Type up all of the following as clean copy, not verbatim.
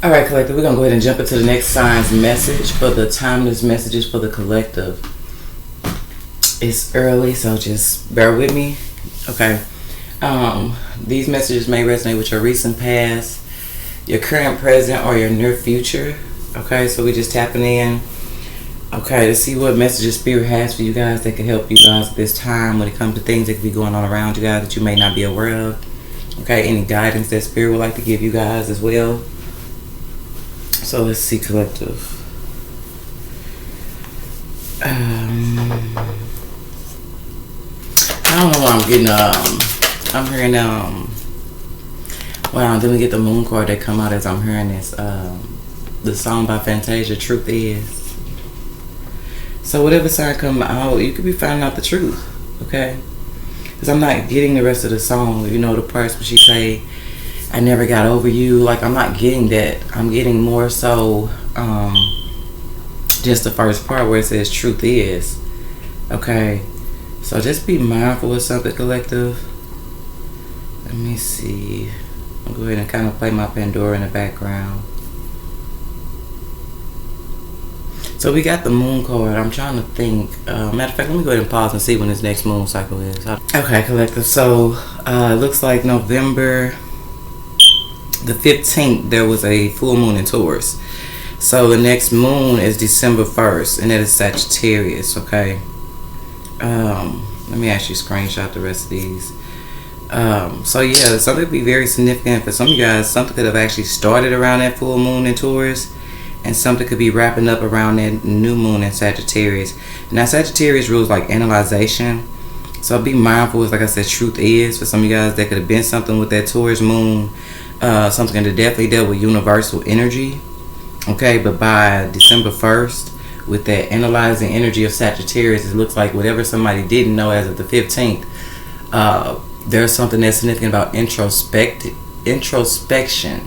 All right, collective, we're going to go ahead and jump into the next sign's message for the timeless messages for the collective. It's early, so just bear with me. Okay. These messages may resonate with your recent past, your current present, or your near future. Okay, so we just tapping in. Okay, to see what messages Spirit has for you guys that can help you guys at this time when it comes to things that could be going on around you guys that you may not be aware of. Okay, any guidance that Spirit would like to give you guys as well. So let's see, collective. I don't know what I'm getting. I'm hearing wow. Then we get the moon card that come out as I'm hearing this. The song by Fantasia, "Truth Is." So whatever sign come out, you could be finding out the truth. Okay, because I'm not getting the rest of the song. You know, the parts where she say, "I never got over you." Like, I'm not getting that. I'm getting more so just the first part where it says "truth is." Okay, so just be mindful of something, collective. Let me see. I'll go ahead and kind of play my Pandora in the background. So we got the moon card. I'm trying to think. Matter of fact, let me go ahead and pause and see when this next moon cycle is. Okay, collective. So it looks like November the 15th, there was a full moon in Taurus. So the next moon is December 1st, and that is Sagittarius, okay? Let me actually screenshot the rest of these. So yeah, something could be very significant for some of you guys. Something could have actually started around that full moon in Taurus, and something could be wrapping up around that new moon in Sagittarius. Now, Sagittarius rules like analyzation. So be mindful, like I said, truth is. For some of you guys, that could have been something with that Taurus moon. Something that definitely dealt with universal energy. Okay, but by December 1st, with that analyzing energy of Sagittarius, it looks like whatever somebody didn't know as of the 15th, there's something that's significant about introspection.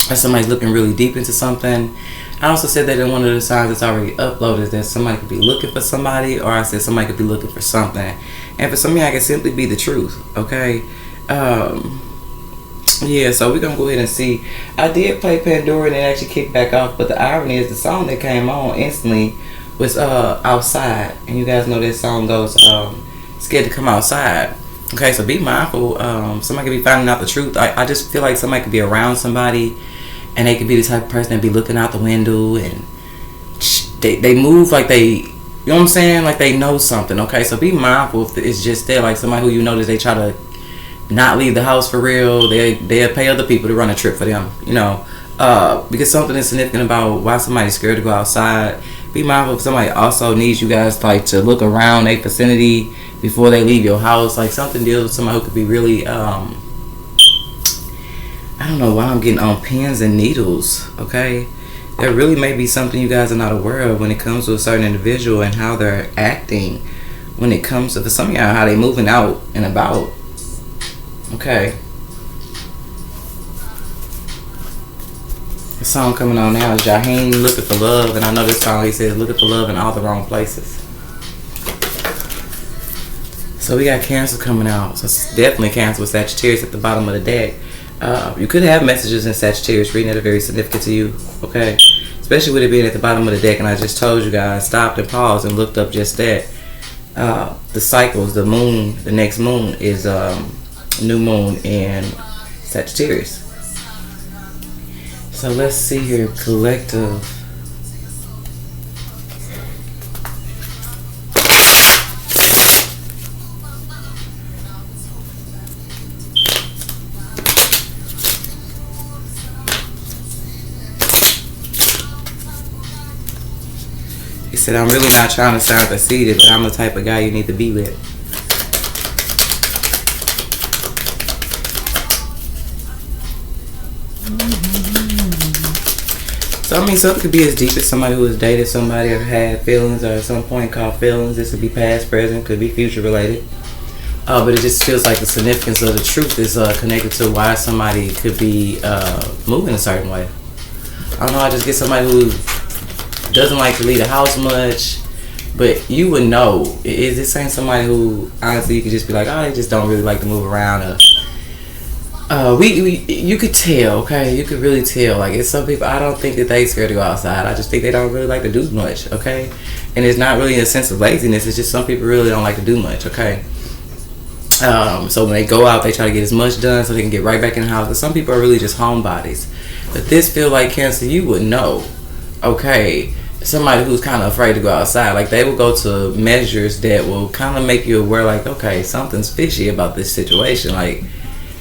Or somebody's looking really deep into something. I also said that in one of the signs that's already uploaded, that somebody could be looking for somebody, or I said somebody could be looking for something. And for some of you, I can simply be the truth, okay? Yeah, so we're going to go ahead and see. I did play Pandora and it actually kicked back off, but the irony is the song that came on instantly was Outside. And you guys know that song goes, Scared to Come Outside. Okay, so be mindful. Somebody could be finding out the truth. I just feel like somebody could be around somebody and they could be the type of person that be looking out the window and they move like they, you know what I'm saying? Like they know something, okay? So be mindful if it's just there, like somebody who you notice they try to not leave the house for real. They'll pay other people to run a trip for them, you know, because something is significant about why somebody's scared to go outside. Be mindful if somebody also needs you guys like to look around a vicinity before they leave your house. Like something deals with somebody who could be really I don't know why I'm getting on pins and needles, okay? There really may be something you guys are not aware of when it comes to a certain individual and how they're acting when it comes to, for some of y'all, how they moving out and about. Okay. The song coming on now is Jaheim, Looking for Love. And I know this song, he says, looking for love in all the wrong places. So we got Cancer coming out. So it's definitely Cancer with Sagittarius at the bottom of the deck. You could have messages in Sagittarius reading that are very significant to you. Okay. Especially with it being at the bottom of the deck. And I just told you guys, stopped and paused and looked up just that. The cycles, the moon, the next moon is new moon in Sagittarius. So let's see here, collective. He said, I'm really not trying to sound conceited, but I'm the type of guy you need to be with. So I mean, something could be as deep as somebody who has dated somebody or had feelings or at some point caught feelings. This could be past, present, could be future related. But it just feels like the significance of the truth is connected to why somebody could be moving a certain way. I don't know, I just get somebody who doesn't like to leave the house much, but you would know. Is this ain't somebody who honestly you could just be like, oh, they just don't really like to move around, or we you could tell, okay, you could really tell. Like, it's some people, I don't think that they scared to go outside. I just think they don't really like to do much, okay. And it's not really a sense of laziness. It's just some people really don't like to do much, okay. So when they go out, they try to get as much done so they can get right back in the house. But some people are really just homebodies. But this feel like, Cancer, you would know, okay, somebody who's kind of afraid to go outside. Like, they will go to measures that will kind of make you aware, like, okay, something's fishy about this situation. Like,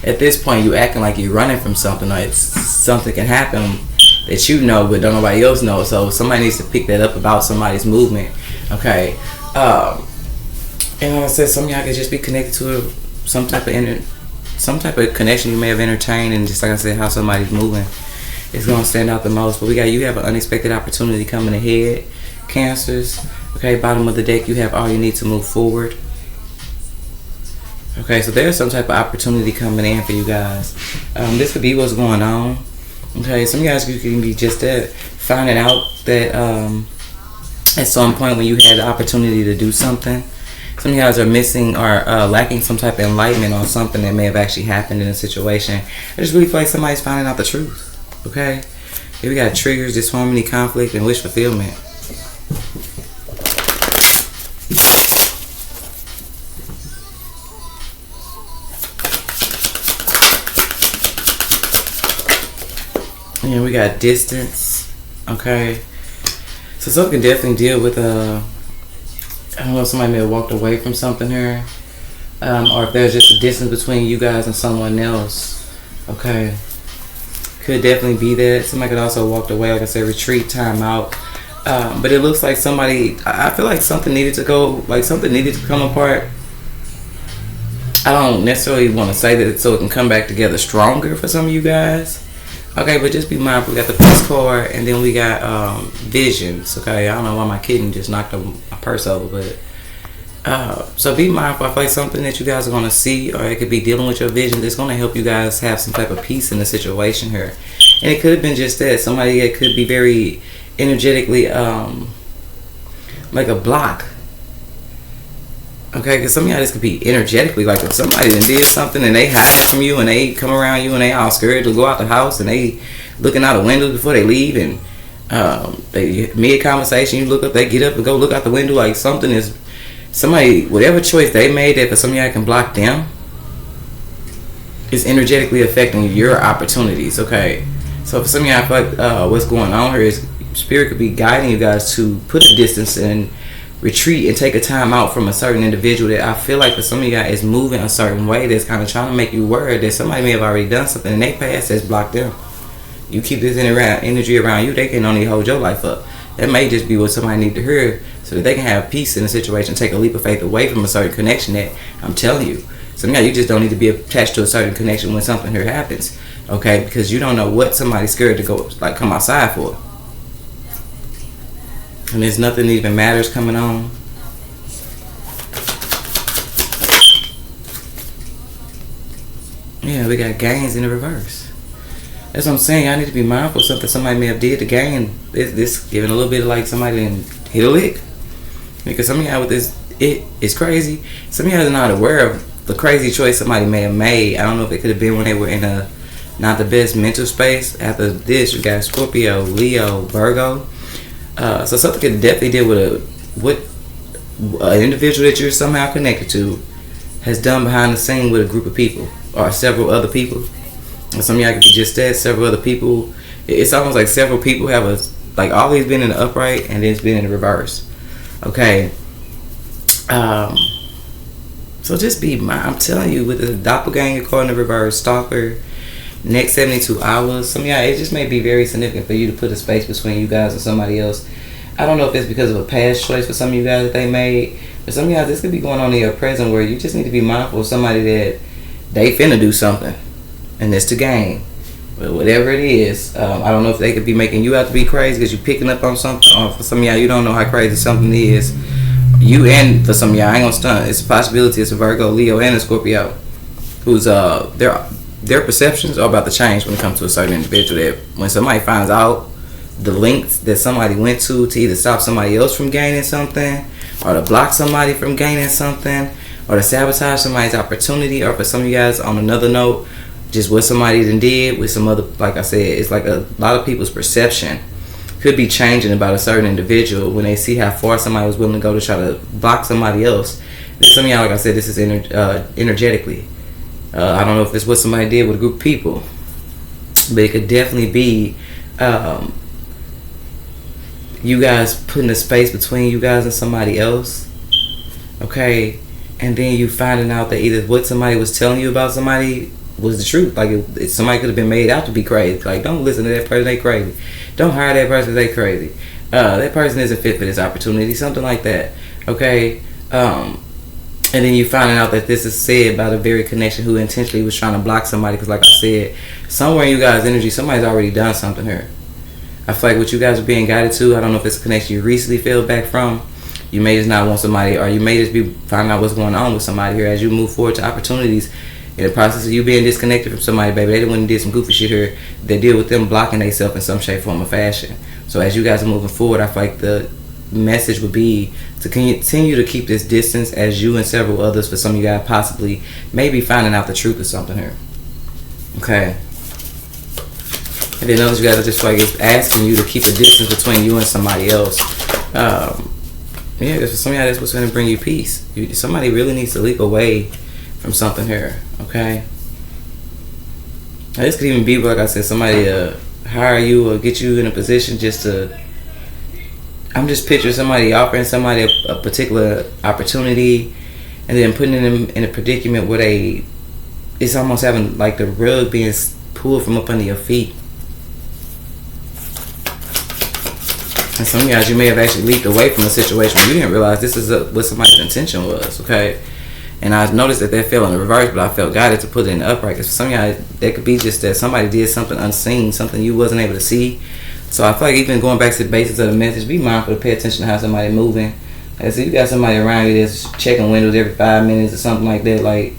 at this point, you acting like you're running from something, or it's something can happen that you know but don't nobody else know. So somebody needs to pick that up about somebody's movement, okay. And like I said, some of y'all could just be connected to some type of connection you may have entertained, and just like I said, how somebody's moving is gonna stand out the most. But you have an unexpected opportunity coming ahead, Cancers. Okay, bottom of the deck, you have all you need to move forward. Okay, so there's some type of opportunity coming in for you guys. This could be what's going on. Okay, some of you guys, you can be just that, finding out that at some point when you had the opportunity to do something, some of you guys are missing or lacking some type of enlightenment on something that may have actually happened in a situation. I just really feel like somebody's finding out the truth. Okay, here we got triggers, disharmony, conflict, and wish fulfillment. And we got distance. Okay, so something can definitely deal with I don't know if somebody may have walked away from something here, or if there's just a distance between you guys and someone else. Okay, could definitely be that. Somebody could also walked away, like I said, retreat, time out. But it looks like somebody, I feel like something needed to go, like something needed to come apart. I don't necessarily want to say that so it can come back together stronger for some of you guys. Okay, but just be mindful. We got the Peace card, and then we got Visions. Okay, I don't know why my kitten just knocked my purse over, but so be mindful. I feel like something that you guys are going to see, or it could be dealing with your vision, that's going to help you guys have some type of peace in the situation here. And it could have been just that. Somebody that could be very energetically like a block. Okay, because some of y'all, this could be energetically, like if somebody did something and they hide from you and they come around you and they all scared to go out the house and they looking out the window before they leave, and they mid-conversation, you look up, they get up and go look out the window, like something is, somebody, whatever choice they made that for some of y'all can block them, is energetically affecting your opportunities, okay? So for some of y'all, I feel like what's going on here is Spirit could be guiding you guys to put a distance and retreat and take a time out from a certain individual that I feel like for some of you guys is moving a certain way that's kind of trying to make you worried that somebody may have already done something in their past that's blocked them. You keep this energy around you, they can only hold your life up. That may just be what somebody need to hear so that they can have peace in the situation, take a leap of faith away from a certain connection that I'm telling you. Some of you just don't need to be attached to a certain connection when something here happens, okay? Because you don't know what somebody's scared to go, like, come outside for. And there's nothing that even matters coming on. Yeah, we got gains in the reverse. That's what I'm saying. I need to be mindful of something somebody may have did to gain. This giving a little bit of like somebody didn't hit a lick. Because some of y'all with this, it's crazy. Some of y'all are not aware of the crazy choice somebody may have made. I don't know if it could have been when they were in a not the best mental space. After this, you got Scorpio, Leo, Virgo. So something could definitely deal with an individual that you're somehow connected to has done behind the scene with a group of people or several other people. And some of y'all could be just that, several other people. It's almost like several people have like always been in the upright and then it's been in the reverse. Okay. So just be I'm telling you, with the doppelganger card in the reverse, stalker, next 72 hours, some of y'all, it just may be very significant for you to put a space between you guys and somebody else. I don't know if it's because of a past choice for some of you guys that they made, but some of y'all, this could be going on in your present where you just need to be mindful of somebody that they finna do something and it's to gain. But whatever it is, I don't know if they could be making you out to be crazy because you're picking up on something, or for some of y'all, you don't know how crazy something is. You, and for some of y'all, I ain't gonna stunt, it's a possibility it's a Virgo, Leo, and a Scorpio who's their perceptions are about to change when it comes to a certain individual. That when somebody finds out the lengths that somebody went to either stop somebody else from gaining something, or to block somebody from gaining something, or to sabotage somebody's opportunity, or for some of you guys on another note, just what somebody done did with some other, like I said, it's like a lot of people's perception could be changing about a certain individual when they see how far somebody was willing to go to try to block somebody else. And some of y'all, like I said, this is energetically. I don't know if it's what somebody did with a group of people, but it could definitely be you guys putting a space between you guys and somebody else. Okay, and then you finding out that either what somebody was telling you about somebody was the truth. Like somebody could have been made out to be crazy. Like, don't listen to that person, they crazy. Don't hire that person, they crazy. That person isn't fit for this opportunity, something like that. Okay, and then you finding out that this is said by the very connection who intentionally was trying to block somebody. Because like I said, somewhere in you guys' energy, somebody's already done something here. I feel like what you guys are being guided to, I don't know if it's a connection you recently fell back from. You may just not want somebody, or you may just be finding out what's going on with somebody here as you move forward to opportunities. In the process of you being disconnected from somebody, baby, they went and did some goofy shit here that deal with them blocking themselves in some shape, form, or fashion. So as you guys are moving forward, I feel like the message would be to continue to keep this distance as you and several others, for some of you guys possibly maybe finding out the truth of something here. Okay. And then others, you guys are just like it's asking you to keep a distance between you and somebody else. Yeah, because for some of y'all, that's what's going to bring you peace. Somebody really needs to leap away from something here, okay? Now, this could even be, like I said, somebody hire you or get you in a position just to... I'm just picturing somebody offering somebody a particular opportunity and then putting them in a predicament where it's almost having like the rug being pulled from up under your feet. And some of you guys, you may have actually leaped away from a situation where you didn't realize this is what somebody's intention was, okay? And I noticed that fell in the reverse, but I felt guided to put it in the upright. Because for some of y'all, that could be just that somebody did something unseen, something you wasn't able to see. So I feel like even going back to the basics of the message, be mindful to pay attention to how somebody's moving. Like, so you got somebody around you that's checking windows every 5 minutes or something like that. Like,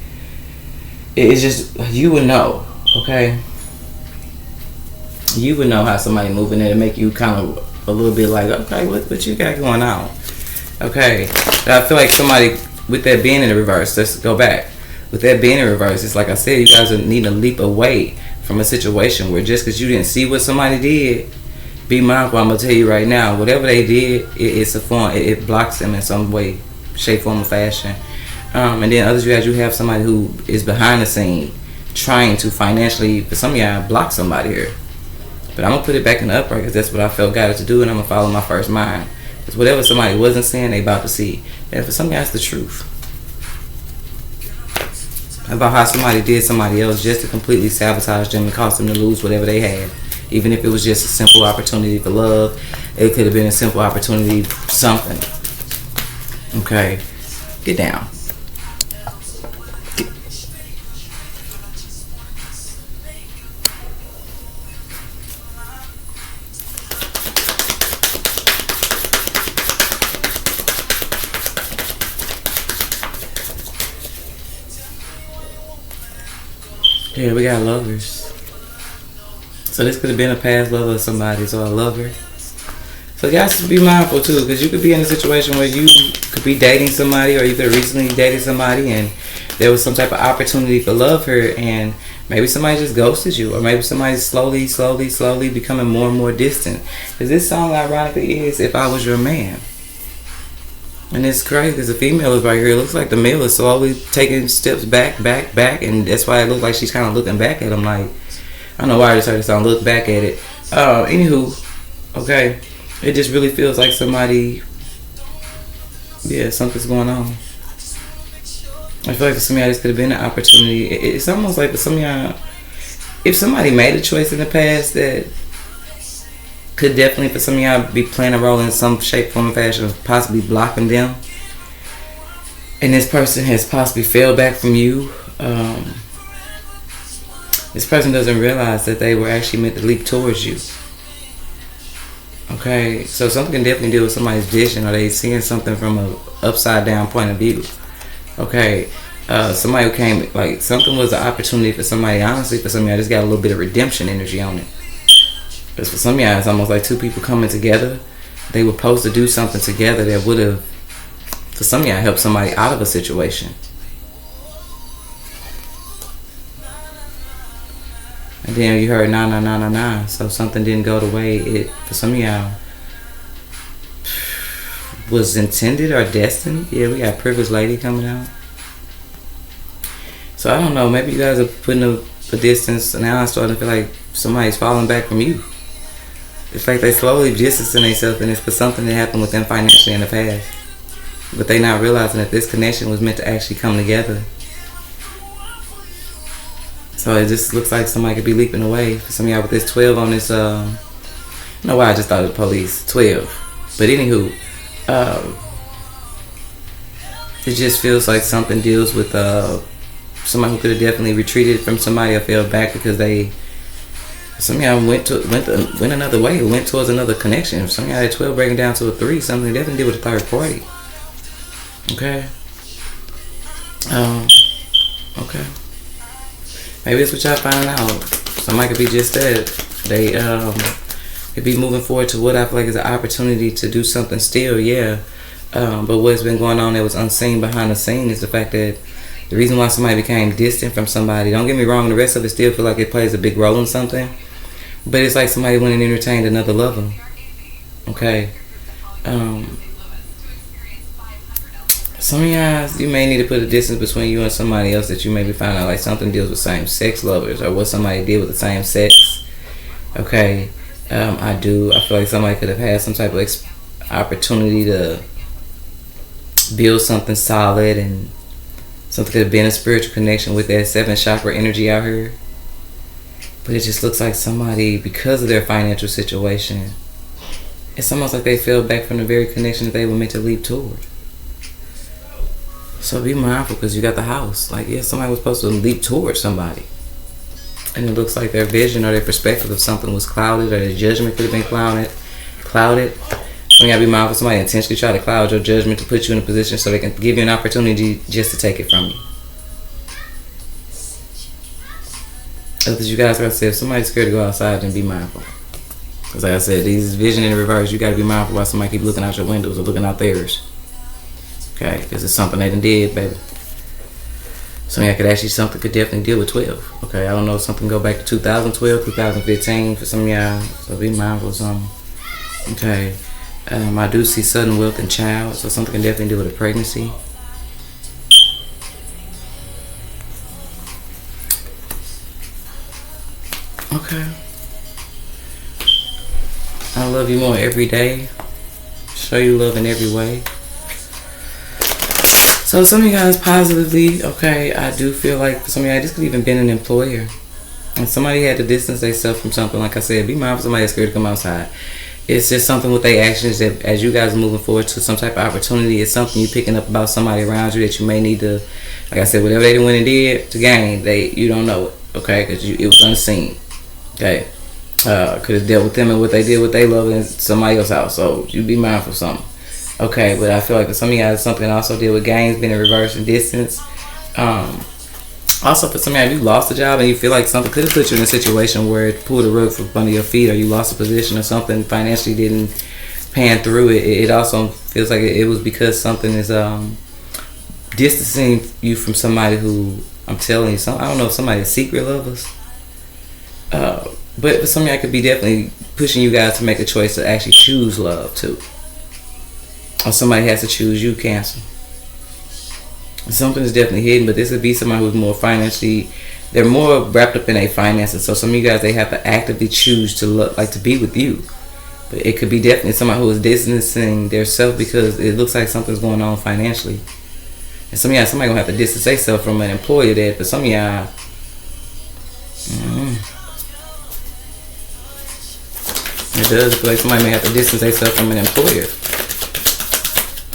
it's just, you would know, okay? You would know how somebody moving there to make you kind of a little bit like, okay, what you got going on? Okay, but I feel like somebody, with that being in the reverse, let's go back. With that being in reverse, it's like I said, you guys are needing to leap away from a situation where just because you didn't see what somebody did, be mindful. I'm going to tell you right now, whatever they did, it's a form, it blocks them in some way, shape, form, or fashion. And then others, you have somebody who is behind the scene trying to financially, for some of y'all, block somebody here. But I'm going to put it back in the upright because that's what I felt guided to do, and I'm going to follow my first mind. Because whatever somebody wasn't seeing, they about to see. And for some of y'all, it's the truth. About how somebody did somebody else just to completely sabotage them and cause them to lose whatever they had. Even if it was just a simple opportunity for love, it could have been a simple opportunity for something. Okay, get down. Yeah, we got lovers. So this could have been a past lover of somebody, so a lover. So you guys should be mindful too, because you could be in a situation where you could be dating somebody, or you could have recently dated somebody and there was some type of opportunity for love here, and maybe somebody just ghosted you, or maybe somebody's slowly becoming more and more distant. Because this song ironically is If I Was Your Man. And it's crazy because the female is right here. It looks like the male is slowly taking steps back, and that's why it looks like she's kind of looking back at him. Like, I don't know why I just heard the song, look back at it. Anywho, okay, it just really feels like somebody, yeah, something's going on. I feel like for some of y'all, this could have been an opportunity. It's almost like for some of y'all, if somebody made a choice in the past that could definitely, for some of y'all, be playing a role in some shape, form, or fashion of possibly blocking them. And this person has possibly fell back from you. This person doesn't realize that they were actually meant to leap towards you. Okay, so something can definitely deal with somebody's vision, or they seeing something from a upside down point of view. Okay, somebody who came, like something was an opportunity for somebody. Honestly, for some of y'all, just got a little bit of redemption energy on it. Because for some of y'all, it's almost like two people coming together. They were supposed to do something together that would have, for some of y'all, helped somebody out of a situation. And then you heard nah, nah, nah, nah, nah. So something didn't go the way it, for some of y'all, was intended or destined. Yeah, we got Privileged Lady coming out. So I don't know, maybe you guys are putting a distance. Now I'm starting to feel like somebody's falling back from you. It's like they slowly distancing themselves, and it's for something that happened with them financially in the past. But they not realizing that this connection was meant to actually come together. So it just looks like somebody could be leaping away. For some of y'all with this 12 on this, I don't know why I just thought of the police. 12. But anywho, it just feels like something deals with somebody who could have definitely retreated from somebody or fell back because some of y'all went another way, went towards another connection. Some of y'all had 12 breaking down to a 3, something definitely did with a third party. Okay. Okay. Maybe it's what y'all finding out. Somebody could be just that. They could be moving forward to what I feel like is an opportunity to do something still, yeah. But what's been going on that was unseen behind the scene is the fact that the reason why somebody became distant from somebody, don't get me wrong, the rest of it still feel like it plays a big role in something. But it's like somebody went and entertained another lover. Okay. Some of y'all, you may need to put a distance between you and somebody else that you maybe find out like something deals with same-sex lovers or what somebody did with the same sex. Okay. I feel like somebody could have had some type of opportunity to build something solid, and something could have been a spiritual connection with that 7th chakra energy out here. But it just looks like somebody, because of their financial situation, it's almost like they fell back from the very connection that they were meant to leap toward. So be mindful, because you got the house. Like, yeah, somebody was supposed to leap towards somebody. And it looks like their vision or their perspective of something was clouded, or their judgment could have been clouded. You gotta be mindful. Somebody intentionally try to cloud your judgment to put you in a position so they can give you an opportunity just to take it from you. Because you guys gotta say, if somebody's scared to go outside, then be mindful. Because like I said, these vision in reverse, you gotta be mindful while somebody keep looking out your windows or looking out theirs. Okay, because it's something they done did, baby. Something something could definitely deal with 12. Okay, I don't know if something go back to 2012, 2015 for some of y'all. So be mindful of something. Okay. I do see sudden wealth and child, so something can definitely do with a pregnancy. Okay. I love you more every day. Show you love in every way. So some of you guys positively, okay, I do feel like for some of you, this could even been an employer. And somebody had to distance themselves from something. Like I said, be mindful of somebody that's scared to come outside. It's just something with their actions that as you guys are moving forward to some type of opportunity, it's something you're picking up about somebody around you that you may need to, like I said, whatever they went and did to gain, you don't know it, okay, because it was unseen, okay. Could have dealt with them and what they did, what they love in somebody else's house, so you be mindful of something, okay. But I feel like for some of you guys, something also deal with gains being in reverse and distance. Also, for some of you lost a job and you feel like something could have put you in a situation where it pulled the rug from under your feet, or you lost a position or something financially didn't pan through. It also feels like it was because something is distancing you from somebody who, I'm telling you, I don't know if somebody's secret lovers. But for some of you, I could be definitely pushing you guys to make a choice to actually choose love too. Or somebody has to choose you, Cancer. Something is definitely hidden, but this would be somebody who's more financially, they're more wrapped up in their finances. So some of you guys, they have to actively choose to look like to be with you. But it could be definitely somebody who is distancing their self because it looks like something's going on financially. And some of y'all, somebody gonna have to distance themselves from an employer there. But some of y'all, it does feel like somebody may have to distance themselves from an employer.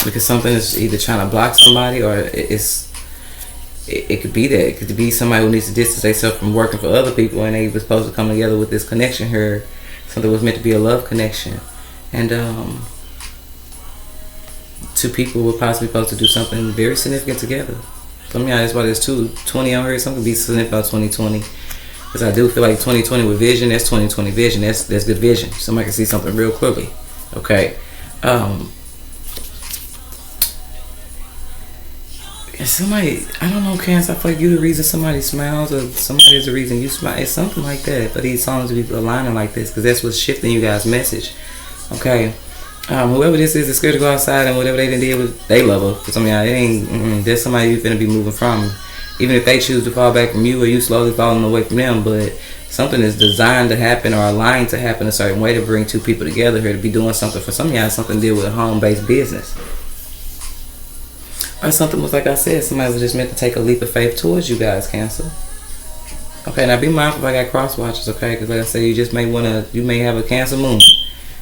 Because something is either trying to block somebody, or it could be that. It could be somebody who needs to distance themselves from working for other people, and they were supposed to come together with this connection here. Something was meant to be a love connection. And two people were possibly supposed to do something very significant together. Some of y'all, that's why there's 220 on here. Something could be significant about 2020. Because I do feel like 2020 with vision, that's 2020 vision. That's good vision. Somebody can see something real clearly. Okay. Somebody, I don't know, Cancer. I feel like you the reason somebody smiles, or somebody is the reason you smile. It's something like that. For these songs to be aligning like this, because that's what's shifting you guys' message. Okay, whoever this is, is scared to go outside, and whatever they done did with they love her. For some of y'all, it ain't. There's somebody you're gonna be moving from, even if they choose to fall back from you, or you slowly falling away from them. But something is designed to happen or aligned to happen a certain way to bring two people together here to be doing something. For some of y'all, something to deal with a home-based business. Or something was like I said, somebody was just meant to take a leap of faith towards you guys, Cancer. Okay, now be mindful if I got cross watchers, okay? Because like I said, you may have a Cancer moon.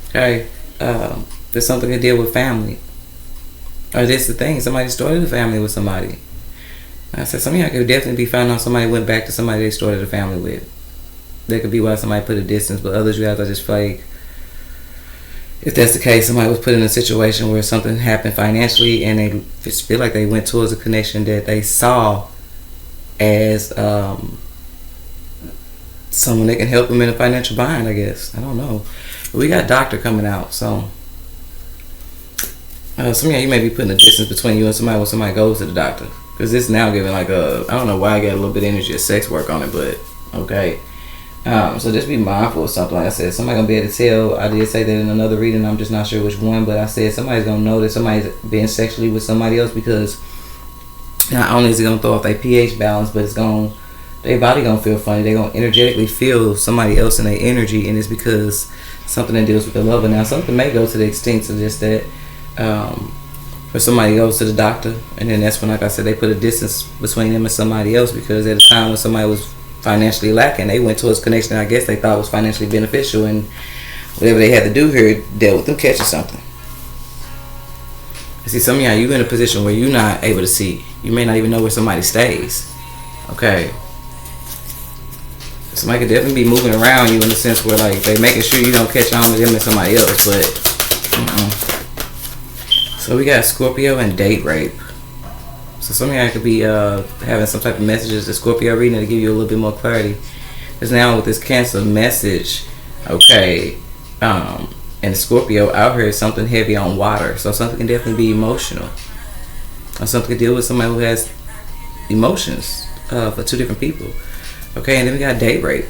Okay, there's something to deal with family. Or this the thing, somebody started a family with somebody. I said some of y'all could definitely be finding out somebody went back to somebody they started a family with. That could be why somebody put a distance, but others you guys are just like, if that's the case, somebody was put in a situation where something happened financially and they feel like they went towards a connection that they saw as someone that can help them in a financial bind, I guess. I don't know. But we got doctor coming out, so some of you may be putting a distance between you and somebody when somebody goes to the doctor. Because it's now giving like I don't know why I got a little bit of energy of sex work on it, but okay. So just be mindful of something. Like I said, somebody gonna be able to tell. I did say that in another reading. I'm just not sure which one, but I said somebody's gonna know that somebody's being sexually with somebody else, because not only is it gonna throw off their pH balance, but it's gonna, their body gonna feel funny. They're gonna energetically feel somebody else in their energy, and it's because something that deals with the lover. Now, something may go to the extent of just that, where somebody goes to the doctor, and then that's when, like I said, they put a distance between them and somebody else, because at a time when somebody was financially lacking, they went towards connection I guess they thought was financially beneficial, and whatever they had to do here dealt with them catching something. See, some of y'all, you in a position where you're not able to see. You may not even know where somebody stays. Okay. Somebody could definitely be moving around you in the sense where like they making sure you don't catch on to them and somebody else, but So we got Scorpio and date rape. So some of y'all could be having some type of messages to Scorpio reading to give you a little bit more clarity. Because now with this Cancer message, okay, and Scorpio out here is something heavy on water. So something can definitely be emotional. Or something can deal with somebody who has emotions for two different people. Okay, and then we got date rape.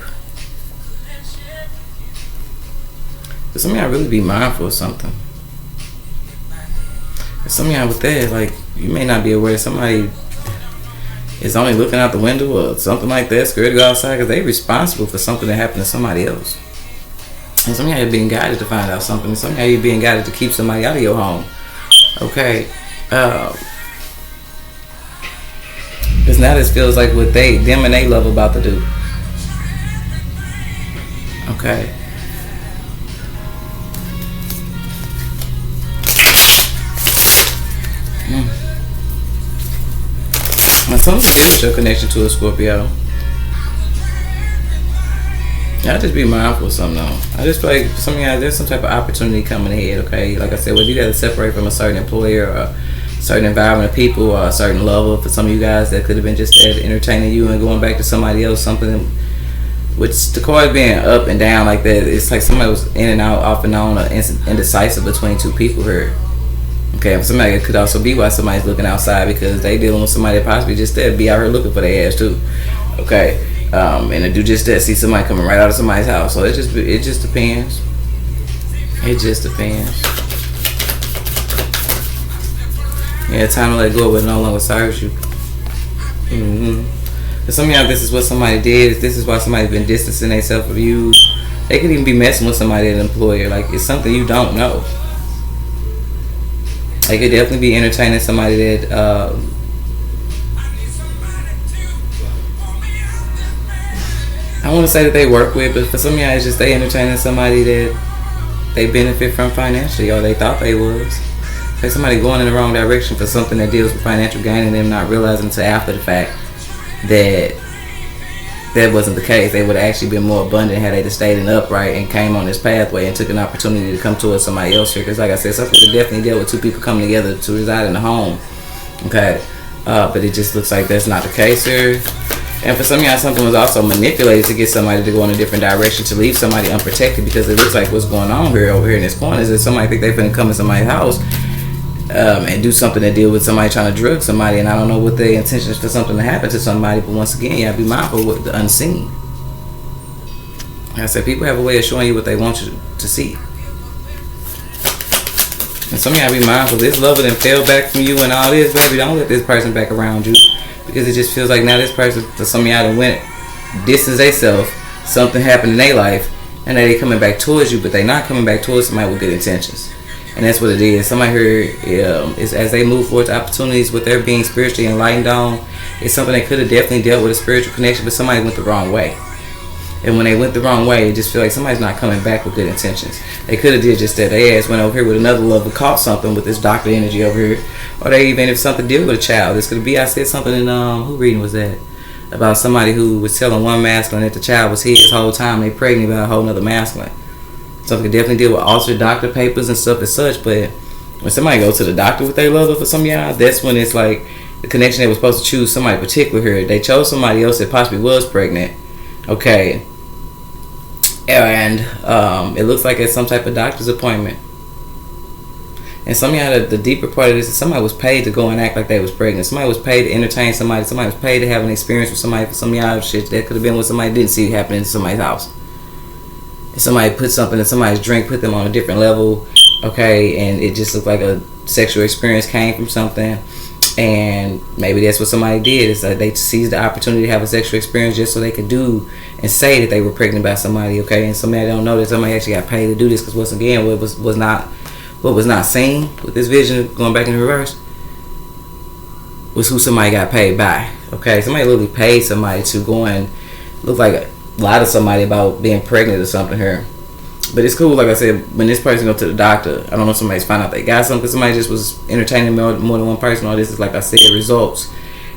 So some of y'all really be mindful of something. Some of y'all with that, like, you may not be aware somebody is only looking out the window or something like that, scared to go outside because they're responsible for something that happened to somebody else. And some of y'all are being guided to find out something. Some of y'all are being guided to keep somebody out of your home. Okay. Because now this feels like what them and they love about to do. Okay. Now something to do with your connection to a Scorpio. I just be mindful of something though. I just feel like for some of y'all there's some type of opportunity coming ahead, okay? Like I said, whether you gotta separate from a certain employer or a certain environment of people or a certain level, for some of you guys that could have been just entertaining you and going back to somebody else, something which the card being up and down like that, it's like somebody was in and out, off and on, or indecisive between two people here. Okay, somebody could also be why somebody's looking outside because they dealing with somebody that possibly just there be out here looking for their ass too. Okay, and to do just that, see somebody coming right out of somebody's house. So it just depends. It just depends. Yeah, time to let go of what no longer serves you. For some of y'all, this is what somebody did. This is why somebody's been distancing themselves from you. They could even be messing with somebody at an employer. Like, it's something you don't know. They could definitely be entertaining somebody that I want to say that they work with, but for some of y'all it's just they entertaining somebody that they benefit from financially, or they thought they was. Like somebody going in the wrong direction for something that deals with financial gain and them not realizing until after the fact that that wasn't the case. They would have actually been more abundant had they just stayed in upright and came on this pathway and took an opportunity to come towards somebody else here. Because like I said, something that definitely dealt with two people coming together to reside in the home. Okay, but it just looks like that's not the case here. And for some of y'all, something was also manipulated to get somebody to go in a different direction, to leave somebody unprotected, because it looks like what's going on here over here in this corner is that somebody think they're going to come in somebody's house and do something that deal with somebody trying to drug somebody, and I don't know what their intentions for something to happen to somebody. But once again, you have to be mindful with the unseen. Like I said, people have a way of showing you what they want you to see. And some of y'all be mindful. This lover that fell back from you and all this, baby. Don't let this person back around you, because it just feels like now this person, to some of y'all that went distance themselves, something happened in their life, and now they coming back towards you, but they not coming back towards somebody with good intentions. And that's what it is. Somebody here is, as they move forward to opportunities with their being spiritually enlightened on, it's something they could have definitely dealt with a spiritual connection, but somebody went the wrong way. And when they went the wrong way, it just feel like somebody's not coming back with good intentions. They could have did just that. They ass went over here with another lover, caught something with this doctor energy over here. Or they even, if something deal with a child. This could be, I said something in, who reading was that? About somebody who was telling one masculine that the child was his whole time. They pregnant by a whole nother masculine. Something could definitely deal with altered doctor papers and stuff as such. But when somebody goes to the doctor with their lover, for some of y'all, that's when it's like the connection they was supposed to choose somebody particular here. They chose somebody else that possibly was pregnant. Okay. And it looks like it's some type of doctor's appointment. And some of y'all, the deeper part of this is somebody was paid to go and act like they was pregnant. Somebody was paid to entertain somebody. Somebody was paid to have an experience with somebody. For some of y'all, shit that could have been what somebody didn't see happening in somebody's house. And somebody put something in somebody's drink, put them on a different level, okay, and it just looked like a sexual experience came from something. And maybe that's what somebody did. It's like they seized the opportunity to have a sexual experience just so they could do and say that they were pregnant by somebody, okay? And somebody don't know that somebody actually got paid to do this, because once again, what was not seen with this vision going back in reverse was who somebody got paid by, okay? Somebody literally paid somebody to go and look like a lot of somebody about being pregnant or something here. But it's cool, like I said, when this person go to the doctor, I don't know if somebody's find out they got something, because somebody just was entertaining more than one person. All this is, like I said, results.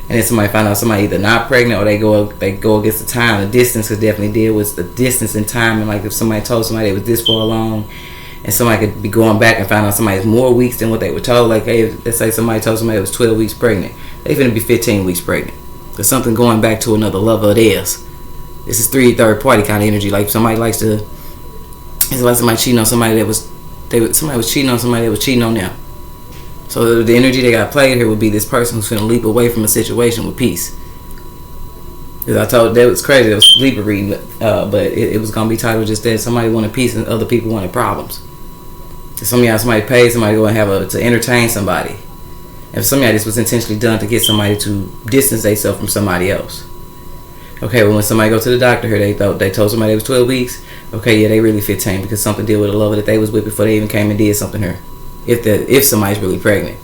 And then somebody find out somebody either not pregnant or they go against the time. The distance could definitely deal with the distance and time. And like if somebody told somebody it was this far along, and somebody could be going back and find out somebody's more weeks than what they were told. Like, hey, let's say somebody told somebody it was 12 weeks pregnant. They finna be 15 weeks pregnant. There's something going back to another lover of theirs. This is third party kind of energy. Like somebody likes to, it's like somebody cheating on somebody somebody was cheating on somebody that was cheating on them. So the energy they got played here would be this person who's finna leap away from a situation with peace. Because I told that was crazy. It was Libra reading, but it was gonna be titled just that somebody wanted peace and other people wanted problems. Some of y'all, somebody paid somebody to go and to entertain somebody. And for some of y'all, this was intentionally done to get somebody to distance themselves from somebody else. Okay, well, when somebody go to the doctor here, they told somebody it was 12 weeks. Okay, yeah, they really 15 because something deal with a lover that they was with before they even came and did something here. If somebody's really pregnant.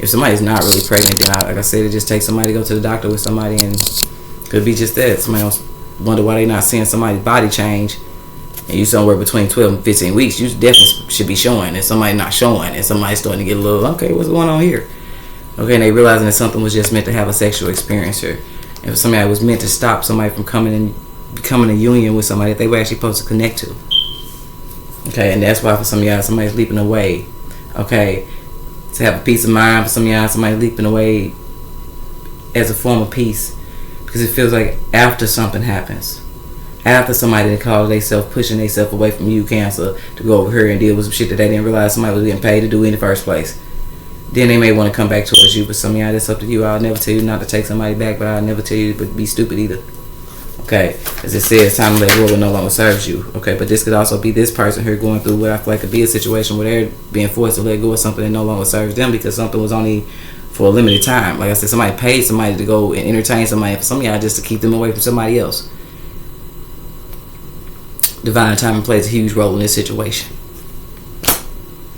If somebody's not really pregnant, then like I said, it just takes somebody to go to the doctor with somebody, and could be just that. Somebody else wonder why they not seeing somebody's body change, and you somewhere between 12 and 15 weeks. You definitely should be showing, and somebody not showing, and somebody's starting to get a little, okay, what's going on here? Okay, and they realizing that something was just meant to have a sexual experience here. And if somebody was meant to stop somebody from coming and becoming a union with somebody that they were actually supposed to connect to. Okay, and that's why for some of y'all, somebody's leaping away. Okay, to have a peace of mind. For some of y'all, somebody leaping away as a form of peace, because it feels like after something happens, after somebody that called themselves pushing themselves away from you, Cancer, to go over here and deal with some shit that they didn't realize somebody was getting paid to do in the first place, then they may want to come back towards you. But some of y'all, that's up to you. I'll never tell you not to take somebody back, but I'll never tell you to be stupid either. Okay, as it says, time to let go no longer serves you. Okay, but this could also be this person here going through what I feel like could be a situation where they're being forced to let go of something that no longer serves them because something was only for a limited time. Like I said, somebody paid somebody to go and entertain somebody. For some of y'all, just to keep them away from somebody else. Divine timing plays a huge role in this situation.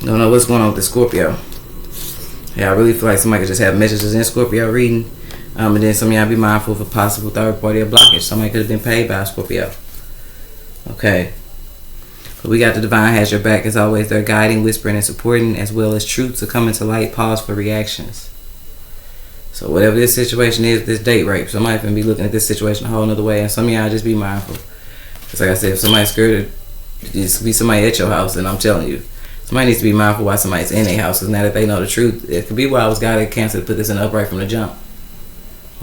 Don't know what's going on with the Scorpio. Yeah, I really feel like somebody could just have messages in Scorpio reading. And then some of y'all be mindful of a possible third party or blockage. Somebody could have been paid by a Scorpio. Okay. But we got the divine has your back as always. They're guiding, whispering, and supporting, as well as truths are coming to light. Pause for reactions. So whatever this situation is, this date rape, somebody can be looking at this situation a whole nother way. And some of y'all just be mindful. Because like I said, if somebody's scared, it be somebody at your house, then I'm telling you. Somebody needs to be mindful why somebody's in their house. Because now that they know the truth, it could be why I was God at Cancer to put this in upright from the jump.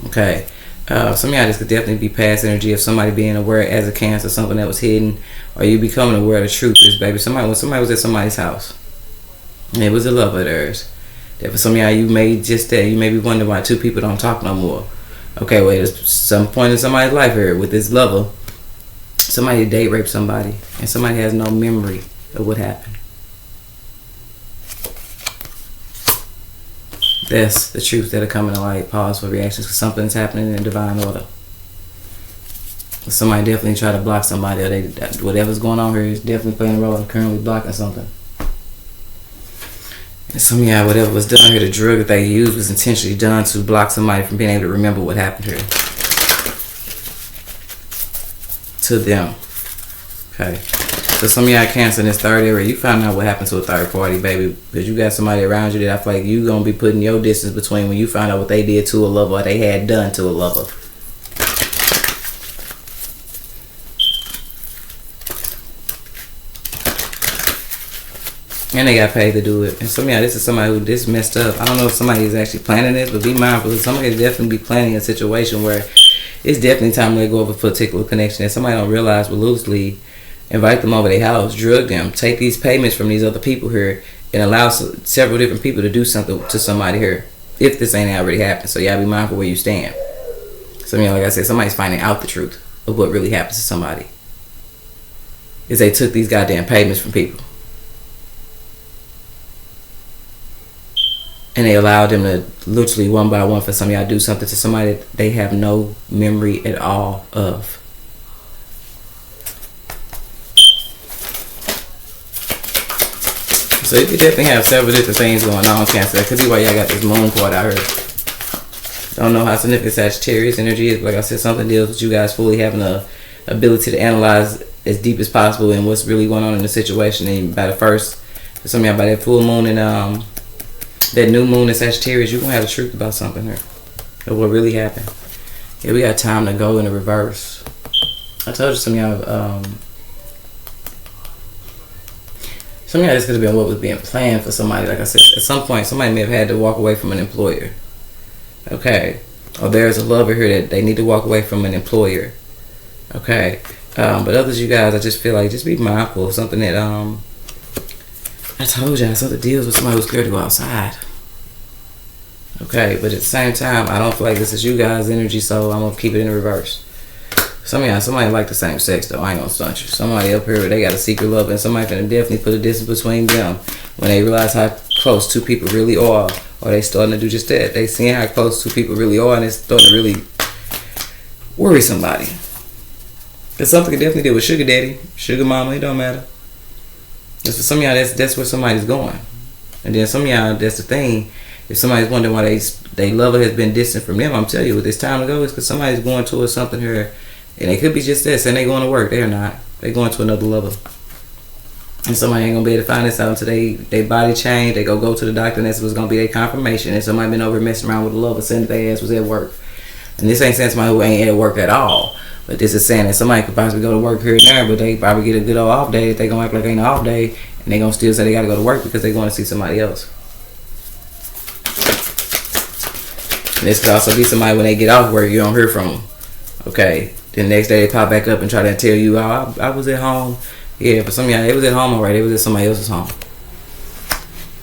Okay, some of y'all just could definitely be past energy of somebody being aware as a Cancer, something that was hidden, or you becoming aware of the truth is, baby. When somebody was at somebody's house, and it was a love of theirs, That for some of y'all, you may just that. You may be wondering why two people don't talk no more. Okay, wait, there's some point in somebody's life here with this lover. Somebody date raped somebody, and somebody has no memory of what happened. That's the truth that'll come into light. Pause for reactions, because something's happening in divine order. Somebody definitely try to block somebody, or whatever's going on here is definitely playing a role in currently blocking something. And some of y'all, whatever was done here, the drug that they used was intentionally done to block somebody from being able to remember what happened here. To them. Okay. So some of y'all Cancer in this third area, you found out what happened to a third party, baby. Because you got somebody around you that I feel like you going to be putting your distance between when you find out what they did to a lover or they had done to a lover. And they got paid to do it. And some of y'all, this is somebody who this messed up. I don't know if somebody is actually planning this, but be mindful. Somebody could definitely be planning a situation where it's definitely time to let go of a particular connection that somebody don't realize will loosely invite them over their house, drug them, take these payments from these other people here, and allow several different people to do something to somebody here, if this ain't already happened. So y'all be mindful where you stand. Some of y'all, like I said, somebody's finding out the truth of what really happened to somebody. Is they took these goddamn payments from people. And they allowed them to literally one by one for some of y'all do something to somebody that they have no memory at all of. So you could definitely have several different things going on, Cancer. That could be why y'all got this moon card out here. Don't know how significant Sagittarius energy is, but like I said, something deals with you guys fully having the ability to analyze as deep as possible and what's really going on in the situation. And by the first, for some of y'all, by that full moon and that new moon in Sagittarius, you're going to have the truth about something here. Of what really happened. Yeah, we got time to go in the reverse. I told you some of y'all, this could have been what was being planned for somebody. Like I said, at some point, somebody may have had to walk away from an employer. Okay. Or there's a lover here that they need to walk away from an employer. Okay. But others, you guys, I just feel like just be mindful of something that, I told y'all, something deals with somebody who's scared to go outside. Okay, but at the same time, I don't feel like this is you guys' energy, so I'm going to keep it in reverse. Some of y'all, somebody like the same sex, though. I ain't going to stunt you. Somebody up here, they got a secret love, and somebody can definitely put a distance between them when they realize how close two people really are, or they starting to do just that. They seeing how close two people really are, and it's starting to really worry somebody. Because something can definitely deal with sugar daddy, sugar mama, it don't matter. Because for some of y'all, that's where somebody's going. And then some of y'all, that's the thing. If somebody's wondering why they lover has been distant from them, I'm telling you, it's time to go. It's because somebody's going towards something here. And it could be just this, and they going to work. They're not. They're going to another lover. And somebody ain't going to be able to find this out until they body change. They go to the doctor, and that's what's going to be their confirmation. And somebody been over messing around with a lover saying that their ass was at work. And this ain't saying somebody who ain't at work at all. But this is saying that somebody could possibly go to work here and there, but they probably get a good old off day. They going to act like ain't an off day, and they going to still say they got to go to work because they going to see somebody else. And this could also be somebody when they get off work, you don't hear from them. Okay. The next day they pop back up and try to tell you, oh, I was at home. Yeah, for some of y'all, they was at home already. They was at somebody else's home.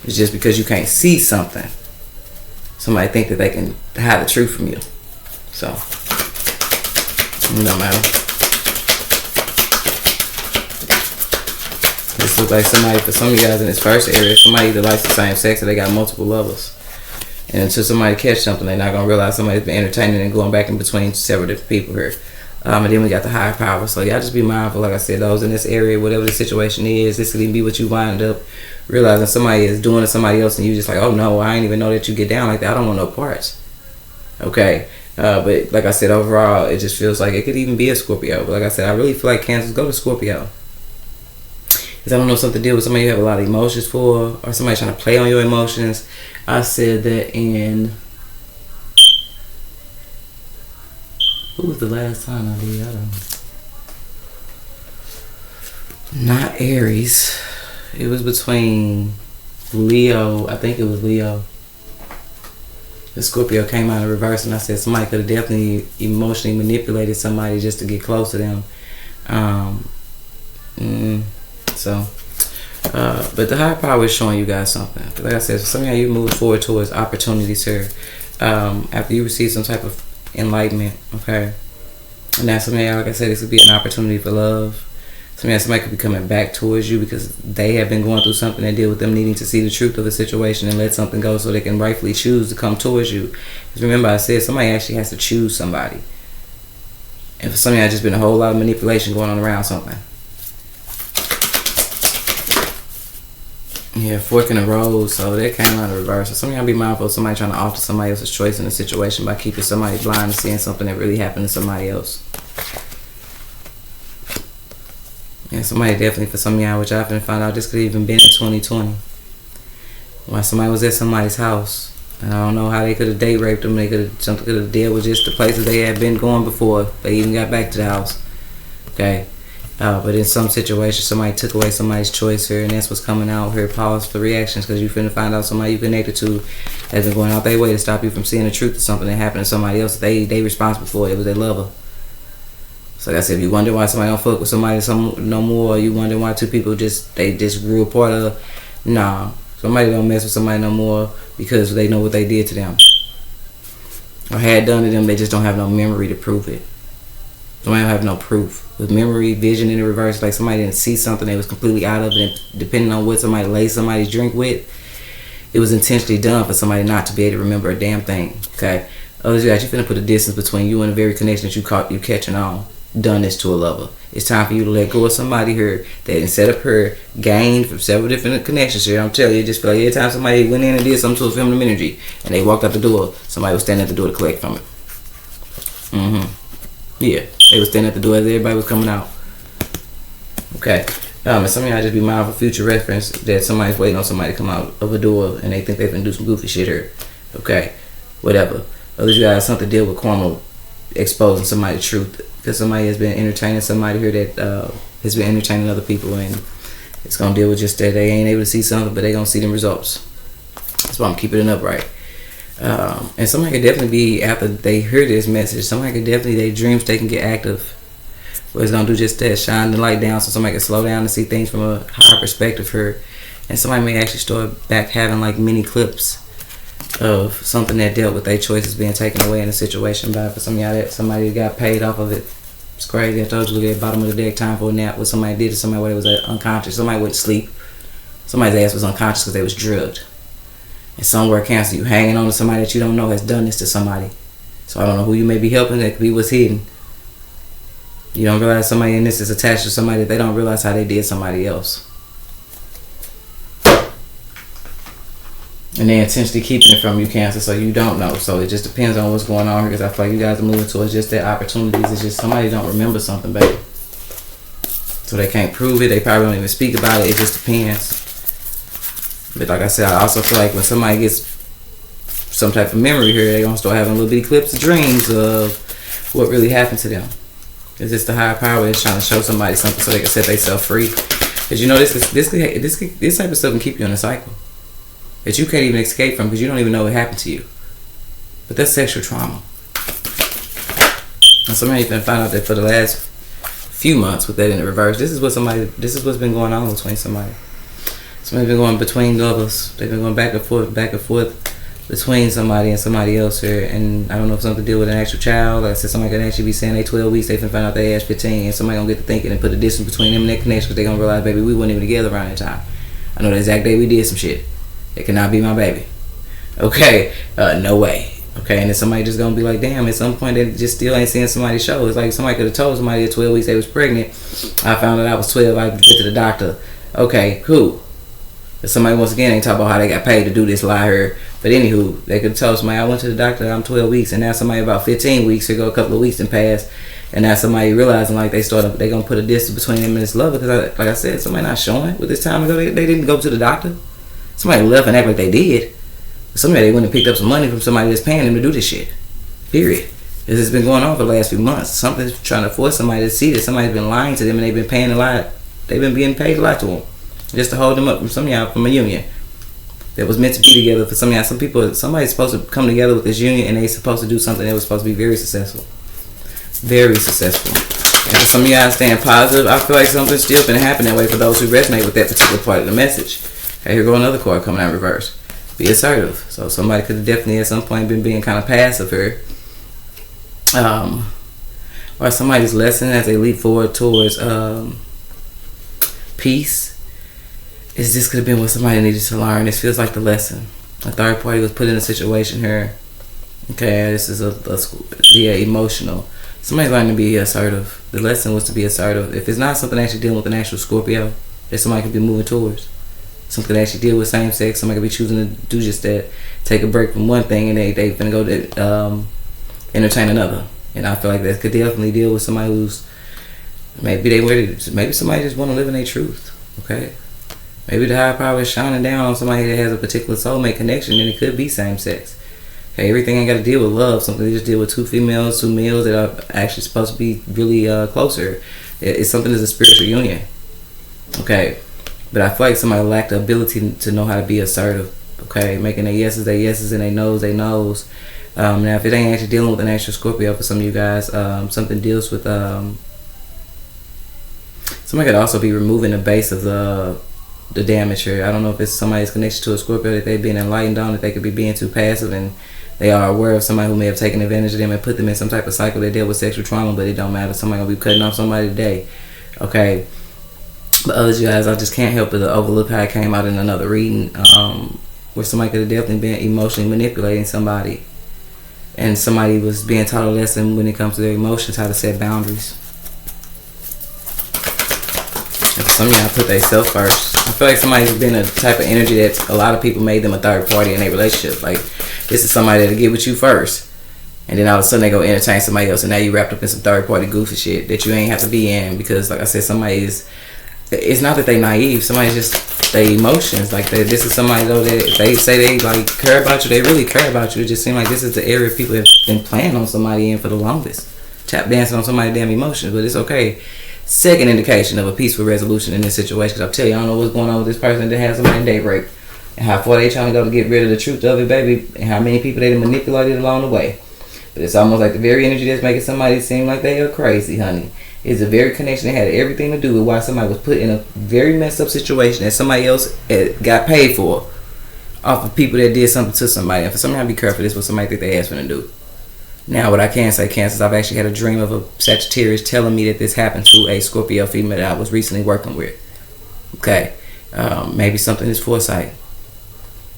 It's just because you can't see something. Somebody think that they can hide the truth from you. So, it don't matter. This looks like somebody, for some of you guys in this first area, somebody either likes the same sex or they got multiple lovers. And until somebody catch something, they're not going to realize somebody's been entertaining and going back in between several different people here. And then we got the higher power. So y'all just be mindful, like I said, those in this area, whatever the situation is, this could even be what you wind up realizing somebody is doing to somebody else and you just like, oh no, I didn't even know that you get down like that. I don't want no parts. Okay. But like I said, overall, it just feels like it could even be a Scorpio. But like I said, I really feel like Cancers go to Scorpio. Because I don't know, something to deal with somebody you have a lot of emotions for, or somebody trying to play on your emotions. I said that in... Who was the last time I did? I don't know. Not Aries. It was between Leo. I think it was Leo. The Scorpio came out in reverse, and I said somebody could have definitely emotionally manipulated somebody just to get close to them. So, But the higher power is showing you guys something. Like I said, for some of y'all, you move forward towards opportunities here. After you receive some type of enlightenment, okay? And now some of y'all, like I said, this could be an opportunity for love. Somebody could be coming back towards you because they have been going through something that deal with them needing to see the truth of the situation and let something go so they can rightfully choose to come towards you. Because remember I said somebody actually has to choose somebody. And for some of y'all, just been a whole lot of manipulation going on around something. Yeah, fork in the road, so that came out of reverse. So some of y'all be mindful of somebody trying to alter somebody else's choice in a situation by keeping somebody blind to seeing something that really happened to somebody else. Yeah, somebody definitely, for some of y'all, which I often find out, this could even been in 2020. While somebody was at somebody's house. And I don't know how they could have date raped them. Something could have dealt with just the places they had been going before they even got back to the house. Okay? But in some situations, somebody took away somebody's choice here, and that's what's coming out here. Pause for reactions, because you finna find out somebody you connected to has been going out their way to stop you from seeing the truth of something that happened to somebody else. They responsible for it. It was their lover. So like I said, if you wonder why somebody don't fuck with somebody no more, or you wonder why two people just grew apart, nah. Somebody don't mess with somebody no more because they know what they did to them. Or had done to them, they just don't have no memory to prove it. Somebody don't have no proof. With memory, vision in the reverse, like somebody didn't see something they was completely out of it, and depending on what somebody laced somebody's drink with, it was intentionally done for somebody not to be able to remember a damn thing. Okay? Others, you finna put a distance between you and the very connection that you catching on. Done this to a lover. It's time for you to let go of somebody here that instead of her gained from several different connections here. I'm telling you, it just feel like every time somebody went in and did something to a feminine energy and they walked out the door, somebody was standing at the door to collect from it. Yeah, they was standing at the door as everybody was coming out. Okay. And some of y'all just be mindful for future reference that somebody's waiting on somebody to come out of a door and they think they can do some goofy shit here. Okay. Whatever. Others, you guys something to deal with karma exposing somebody's truth. Because somebody has been entertaining somebody here that has been entertaining other people, and it's going to deal with just that they ain't able to see something, but they going to see them results. That's why I'm keeping it upright. And somebody could definitely be, after they hear this message, somebody could definitely, their dream state can get active. Where it's going to do just that, shine the light down so somebody can slow down and see things from a higher perspective here. And somebody may actually start back having like mini clips of something that dealt with their choices being taken away in a situation. But for some of y'all, that somebody got paid off of it. It's crazy. I told you, look at the bottom of the deck, time for a nap. What somebody did to somebody where they was unconscious. Somebody went to sleep. Somebody's ass was unconscious because they was drugged. And somewhere Cancer, you hanging on to somebody that you don't know has done this to somebody. So I don't know who you may be helping. That could be what's hidden. You don't realize somebody in this is attached to somebody that they don't realize how they did somebody else. And they're intentionally keeping it from you, Cancer, so you don't know. So it just depends on what's going on here, because I feel like you guys are moving towards just their opportunities. It's just somebody don't remember something, baby. So they can't prove it. They probably don't even speak about it. It just depends. But like I said, I also feel like when somebody gets some type of memory here, they're going to start having little bitty clips of dreams of what really happened to them. It's just the higher power that's trying to show somebody something so they can set themselves free. Because you know, this type of stuff can keep you in a cycle that you can't even escape from because you don't even know what happened to you. But that's sexual trauma. And somebody's been found out that for the last few months with that in the reverse, this is what's been going on between somebody. Somebody's been going between lovers. They've been going back and forth between somebody and somebody else here. And I don't know if something to deal with an actual child. Like I said, somebody could actually be saying they 12 weeks, they finna find out they age 15, and somebody gonna get to thinking and put a distance between them and that connection because they gonna realize, baby, we weren't even together around that time. I know the exact day we did some shit. It cannot be my baby. Okay, no way. Okay, and then somebody just gonna be like, damn, at some point they just still ain't seeing somebody's show. It's like somebody could have told somebody at 12 weeks they was pregnant. I found out I was 12, I get to the doctor. Okay, cool. But somebody once again ain't talking about how they got paid to do this lie here. But anywho, they could tell somebody, I went to the doctor, I'm 12 weeks, and now somebody about 15 weeks ago, a couple of weeks and passed, and now somebody realizing like they gonna put a distance between them and this lover because like I said, somebody not showing with this time ago they didn't go to the doctor. Somebody left and act like they did. Somebody went and picked up some money from somebody that's paying them to do this shit. Period. This has been going on for the last few months. Something's trying to force somebody to see that somebody's been lying to them and they've been paying a lot. They've been being paid a lot to them. Just to hold them up from some of y'all from a union that was meant to be together for some of y'all. Somebody's supposed to come together with this union and they're supposed to do something that was supposed to be very successful. Very successful. And some of y'all staying positive. I feel like something's still gonna happen that way for those who resonate with that particular part of the message. Okay, here go another card coming out in reverse. Be assertive. So somebody could have definitely at some point been being kind of passive here. Or somebody's lesson as they leap forward towards peace. It's just could have been what somebody needed to learn. This feels like the lesson. A third party was put in a situation here. Okay, this is emotional. Somebody's learning to be assertive. The lesson was to be assertive. If it's not something actually dealing with an actual Scorpio that somebody could be moving towards, something that actually deal with same sex, somebody could be choosing to do just that, take a break from one thing and they finna go to entertain another. And I feel like that could definitely deal with somebody who's maybe somebody just want to live in their truth. Okay, maybe the higher power is shining down on somebody that has a particular soulmate connection, and it could be same sex. Okay, everything ain't got to deal with love. Something they just deal with two females, two males that are actually supposed to be really closer. It's something that's a spiritual union. Okay, but I feel like somebody lacked the ability to know how to be assertive. Okay, making their yeses and their no's they no's. Now, if it ain't actually dealing with an actual Scorpio for some of you guys, something deals with somebody could also be removing the base of the damage here. I don't know if it's somebody's connection to a Scorpio that they've been enlightened on, that they could be being too passive and they are aware of somebody who may have taken advantage of them and put them in some type of cycle that dealt with sexual trauma, but it don't matter. Somebody gonna be cutting off somebody today. Okay. But others, you guys, I just can't help but to overlook how it came out in another reading, where somebody could have definitely been emotionally manipulating somebody. And somebody was being taught a lesson when it comes to their emotions, how to set boundaries. And for some of y'all put themselves first. I feel like somebody's been a type of energy that a lot of people made them a third party in their relationship. Like, this is somebody that'll get with you first. And then all of a sudden they go entertain somebody else. And now you wrapped up in some third party goofy shit that you ain't have to be in. Because, like I said, somebody is... It's not that they naive. Somebody's just their emotions. Like, this is somebody, though, that if they say they, like, care about you, they really care about you. It just seems like this is the area people have been playing on somebody in for the longest. Tap dancing on somebody's damn emotions. But it's okay. Second indication of a peaceful resolution in this situation. Because I'm telling you, I don't know what's going on with this person that has somebody in daybreak. And how far they trying to go to get rid of the truth of it, baby. And how many people they manipulated along the way. But it's almost like the very energy that's making somebody seem like they are crazy, honey. It's a very connection that had everything to do with why somebody was put in a very messed up situation that somebody else got paid for off of people that did something to somebody. And for somebody to be careful, this was somebody that they asked for to do. Now, what I can say, Cancer, is I've actually had a dream of a Sagittarius telling me that this happened to a Scorpio female that I was recently working with. Okay. Maybe something is foresight.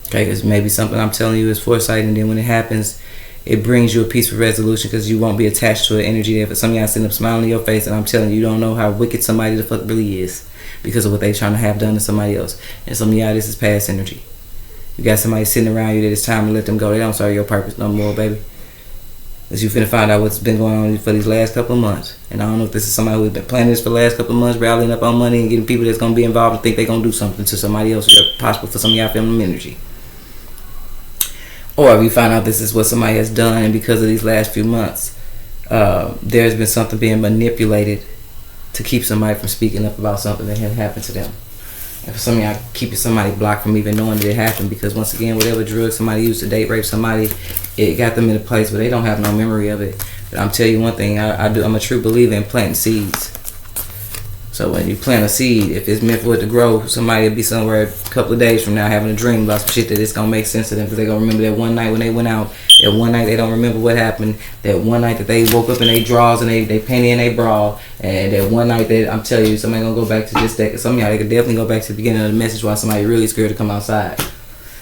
Okay, because maybe something I'm telling you is foresight, and then when it happens, it brings you a peaceful resolution because you won't be attached to an energy that for some of y'all sitting up smiling in your face, and I'm telling you, you don't know how wicked somebody the fuck really is because of what they trying to have done to somebody else. And some of y'all, this is past energy. You got somebody sitting around you that it's time to let them go. They don't serve your purpose no more, baby. Because you finna find out what's been going on for these last couple of months. And I don't know if this is somebody who's been planning this for the last couple of months, rallying up on money and getting people that's going to be involved and think they're going to do something to somebody else, or possible for some of y'all feminine energy. Or if you find out this is what somebody has done, and because of these last few months, there's been something being manipulated to keep somebody from speaking up about something that had happened to them. And for some of y'all, keeping somebody blocked from even knowing that it happened, because once again, whatever drug somebody used to date rape somebody, it got them in a place where they don't have no memory of it. But I'm telling you one thing, I'm a true believer in planting seeds. So when you plant a seed, if it's meant for it to grow, somebody will be somewhere a couple of days from now having a dream about some shit that it's going to make sense to them, because they're going to remember that one night when they went out, that one night they don't remember what happened, that one night that they woke up in their drawers and they panty in their bra, and that one night that, I'm telling you, somebody going to go back to just that, because some of y'all, they could definitely go back to the beginning of the message why somebody really scared to come outside.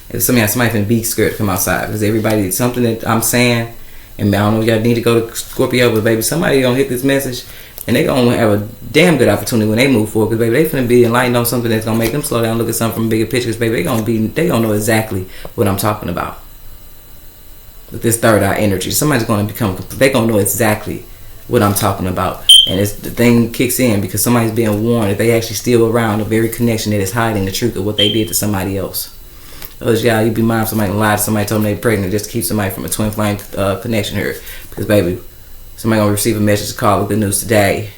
If some of y'all, somebody finna be scared to come outside, because everybody, something that I'm saying, and I don't know if y'all need to go to Scorpio, but baby, somebody going to hit this message, and they gonna have a damn good opportunity when they move forward, because baby, they finna be enlightened on something that's gonna make them slow down, look at something from a bigger picture. Because baby, they gonna know exactly what I'm talking about. With this third eye energy, somebody's gonna they gonna know exactly what I'm talking about, and the thing kicks in because somebody's being warned that they actually still around a very connection that is hiding the truth of what they did to somebody else. Those y'all, you be mindful somebody lied to somebody, told them they pregnant just to keep somebody from a twin flame connection here, because baby, somebody gonna receive a message call with good news today.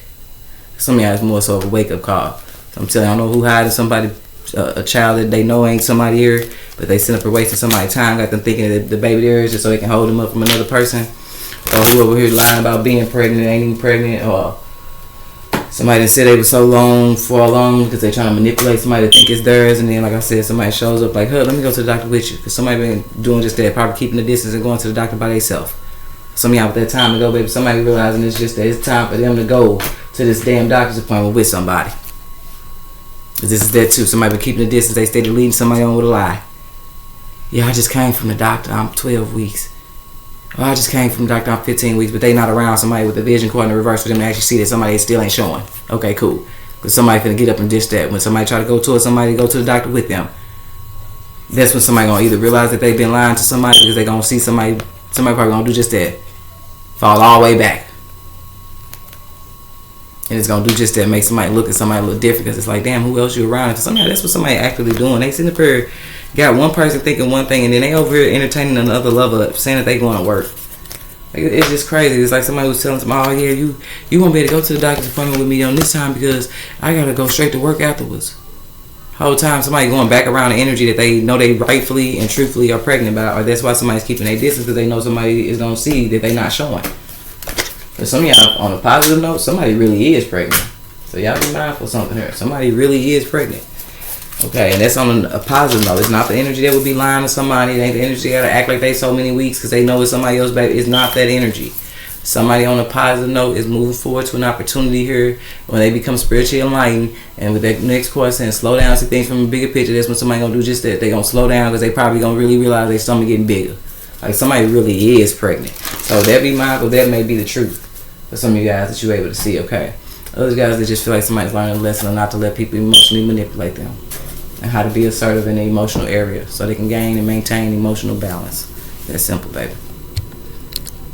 Some of y'all is more so of a wake up call. So I'm telling you, I don't know who hiding somebody, a child that they know ain't somebody here, but they send up for wasting somebody's time, got them thinking that the baby there is just so they can hold them up from another person, or whoever here lying about being pregnant ain't even pregnant, or Somebody that said they were so long for long because they're trying to manipulate somebody to think it's theirs, and then like I said, somebody shows up like, "Huh, let me go to the doctor with you," because somebody been doing just that, probably keeping the distance and going to the doctor by themselves. Some of y'all with that time to go, baby. Somebody realizing it's just that it's time for them to go to this damn doctor's appointment with somebody. This is that too. Somebody been keeping the distance. They stayed leading somebody on with a lie. Yeah, I just came from the doctor. I'm 12 weeks. Oh, I just came from the doctor. I'm 15 weeks, but they not around somebody with a vision cord in the reverse for them to actually see that somebody still ain't showing. Okay, cool. Because somebody finna get up and dish that. When somebody try to go towards somebody to go to the doctor with them, that's when somebody gonna either realize that they've been lying to somebody because they gonna see somebody probably gonna do just that. Fall all the way back. And it's gonna do just that, make somebody look at somebody a little different because it's like, damn, who else you around? Because sometimes that's what somebody actively doing. They sitting up here, got one person thinking one thing, and then they over here entertaining another level, saying that they going to work. Like, it's just crazy. It's like somebody was telling somebody, "Oh yeah, you won't be able to go to the doctor's appointment with me on this time because I gotta go straight to work afterwards." Whole time somebody going back around the energy that they know they rightfully and truthfully are pregnant about, or that's why somebody's keeping their distance because they know somebody is gonna see that they not showing. But some of y'all, on a positive note, somebody really is pregnant. So y'all be mindful of something here. Somebody really is pregnant. Okay, and that's on a positive note. It's not the energy that would be lying to somebody. It ain't the energy that gotta act like they so many weeks because they know it's somebody else's baby. It's not that energy. Somebody on a positive note is moving forward to an opportunity here when they become spiritually enlightened, and with that next course and slow down, see things from a bigger picture. That's when somebody gonna do just that. They gonna slow down because they probably gonna really realize their stomach getting bigger. Like somebody really is pregnant. So that be mindful. That may be the truth for some of you guys that you're able to see. Okay, other guys that just feel like somebody's learning a lesson on not to let people emotionally manipulate them, and how to be assertive in the emotional area so they can gain and maintain emotional balance. That's simple, baby.